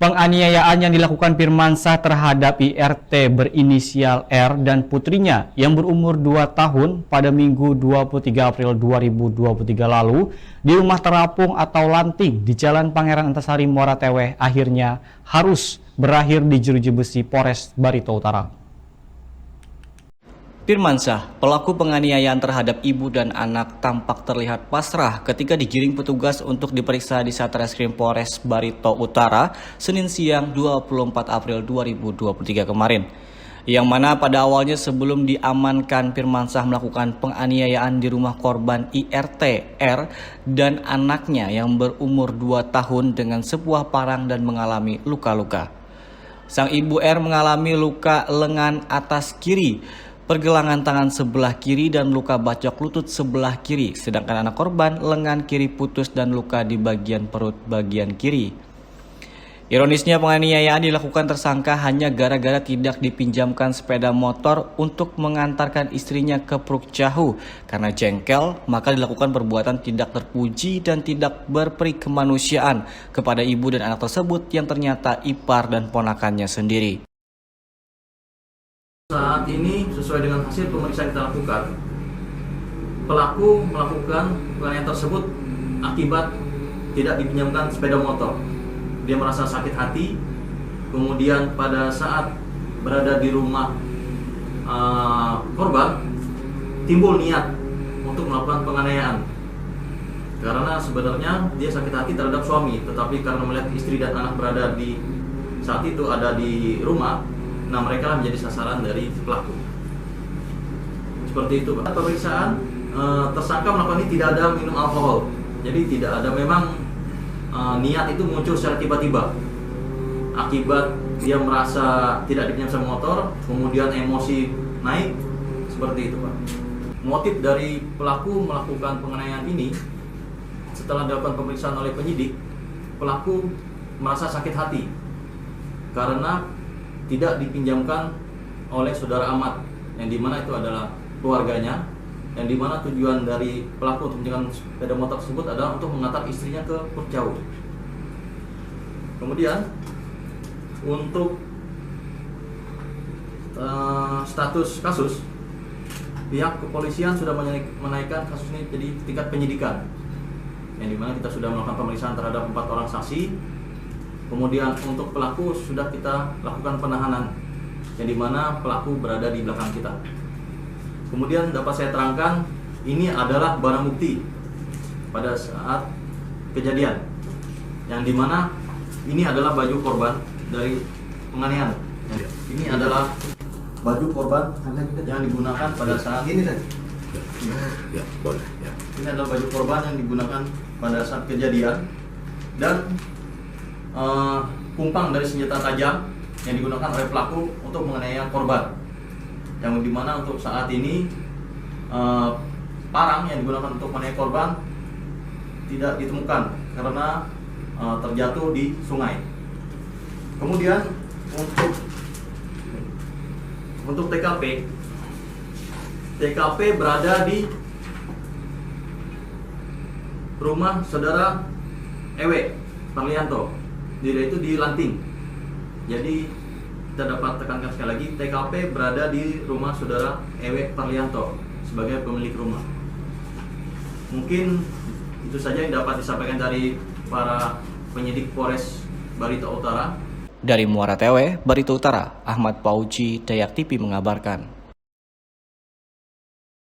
Penganiayaan yang dilakukan Firmansyah terhadap IRT berinisial R dan putrinya yang berumur 2 tahun pada Minggu 23 April 2023 lalu di rumah terapung atau lanting di Jalan Pangeran Antasari, Muara Teweh akhirnya harus berakhir di jeruji besi Polres Barito Utara. Firmansyah, pelaku penganiayaan terhadap ibu dan anak tampak terlihat pasrah ketika digiring petugas untuk diperiksa di Satreskrim Polres Barito Utara Senin siang 24 April 2023 kemarin. Yang mana pada awalnya sebelum diamankan, Firmansyah melakukan penganiayaan di rumah korban IRT R dan anaknya yang berumur 2 tahun dengan sebuah parang dan mengalami luka-luka. Sang ibu R mengalami luka lengan atas kiri, pergelangan tangan sebelah kiri dan luka bacok lutut sebelah kiri, sedangkan anak korban lengan kiri putus dan luka di bagian perut bagian kiri. Ironisnya, penganiayaan dilakukan tersangka hanya gara-gara tidak dipinjamkan sepeda motor untuk mengantarkan istrinya ke Prukcahu. Karena jengkel, maka dilakukan perbuatan tidak terpuji dan tidak berperi kemanusiaan kepada ibu dan anak tersebut yang ternyata ipar dan ponakannya sendiri. Saat ini sesuai dengan hasil pemeriksaan kita lakukan, pelaku melakukan penganiayaan tersebut akibat tidak dipinjamkan sepeda motor. Dia merasa sakit hati, kemudian pada saat berada di rumah korban timbul niat untuk melakukan penganiayaan. Karena sebenarnya dia sakit hati terhadap suami, tetapi karena melihat istri dan anak berada di saat itu ada di rumah, nah mereka menjadi sasaran dari pelaku. Seperti itu, Pak. Pemeriksaan tersangka melakukan ini tidak ada minum alkohol. Jadi tidak ada, memang niat itu muncul secara tiba-tiba. Akibat dia merasa tidak dipinjam sama motor, kemudian emosi naik, seperti itu, Pak. Motif dari pelaku melakukan penganiayaan ini, setelah dilakukan pemeriksaan oleh penyidik, pelaku merasa sakit hati karena tidak dipinjamkan oleh saudara Ahmad, yang dimana itu adalah keluarganya, yang dimana tujuan dari pelaku untuk menjadikan sepeda motor tersebut adalah untuk mengantar istrinya ke Prukcahu. Kemudian untuk status kasus, pihak kepolisian sudah menaikkan kasus ini jadi tingkat penyidikan, yang dimana kita sudah melakukan pemeriksaan terhadap 4 orang saksi. Kemudian untuk pelaku sudah kita lakukan penahanan, yang dimana pelaku berada di belakang kita. Kemudian dapat saya terangkan, ini adalah barang bukti pada saat kejadian, yang dimana ini adalah baju korban dari penganiayaan. Ini adalah baju korban yang digunakan pada saat ini. Ya, boleh. Ya. Ini adalah baju korban yang digunakan pada saat kejadian, dan kumpang dari senjata tajam yang digunakan oleh pelaku untuk menganiaya korban, yang dimana untuk saat ini parang yang digunakan untuk menganiaya korban tidak ditemukan karena terjatuh di sungai. Kemudian untuk TKP berada di rumah saudara Ewe Parlianto. Dia itu di Lanting. Jadi kita dapat tekankan sekali lagi, TKP berada di rumah saudara Ewe Parlianto sebagai pemilik rumah. Mungkin itu saja yang dapat disampaikan dari para penyidik Polres Barito Utara. Dari Muara Teweh, Barito Utara, Ahmad Pauji, Dayak TV mengabarkan.